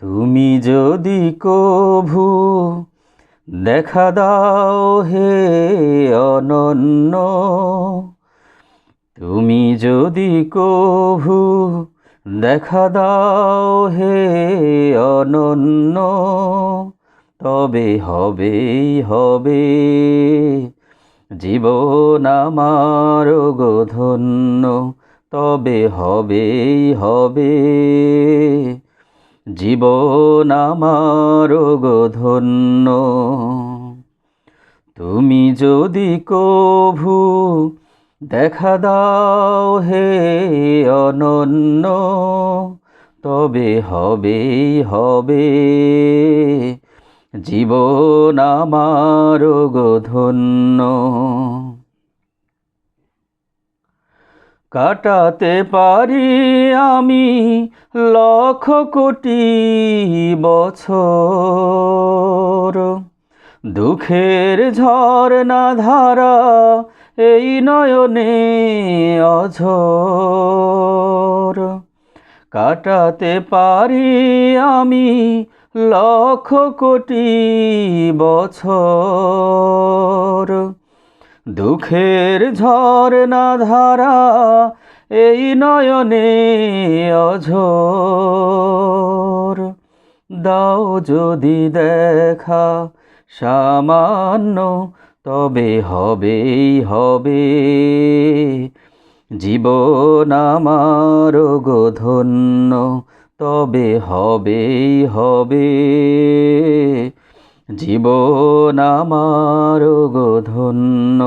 তুমি যদি কভু দেখা দাও হে অনন্য, তুমি যদি কভু দেখা দাও হে অনন্য, তবে হবেই হবে জীবন আমার গো ধন্য, তবে হবেই হবে জীবন আমার গো ধন্য। তুমি যদি কভু দেখা দাও হে অনন্য, তবে হবেই হবে জীবন আমার গো ধন্য। কাটাতে পারি আমি লক্ষ কোটি বছর, দুঃখের ঝরনা ধারা এই নয়নে অঝোর। কাটাতে পারি আমি লক্ষ কোটি বছর, দুঃখের ঝরনা ধারা এই নয়নে অঝোর। দাও যদি দেখা সামান্য, তবে হবেই হবে জীবন আমার গো ধন্য, তবে হবেই হবে জীবন আমার গো ধন্য।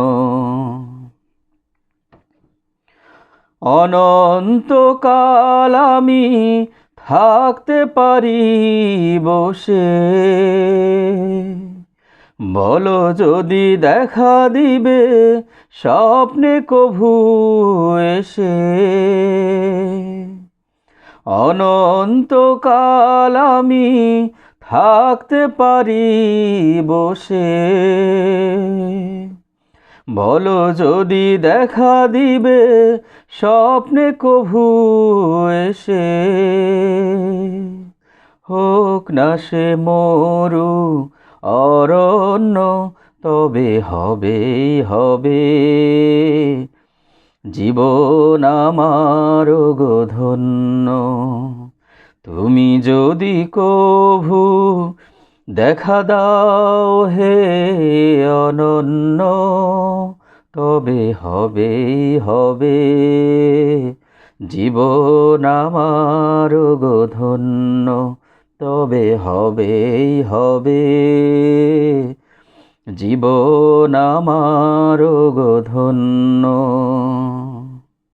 অনন্তকাল আমি থাকতে পারি বসে, বলো যদি দেখা দিবে স্বপ্নে কভু এসে। অনন্তকাল আমি থাকতে পারি বসে, বলো যদি দেখা দিবে স্বপ্নে কভু এসে। হোক না সে মরু অরণ্য, তবে হবেই হবে জীবন আমার গো ধন্য। তুমি যদি কভু দেখা দাও হে অনন্য, তবে হবেই হবে জীবন আমার গো ধন্য, তবে হবেই হবে জীবন আমার গো ধন্য।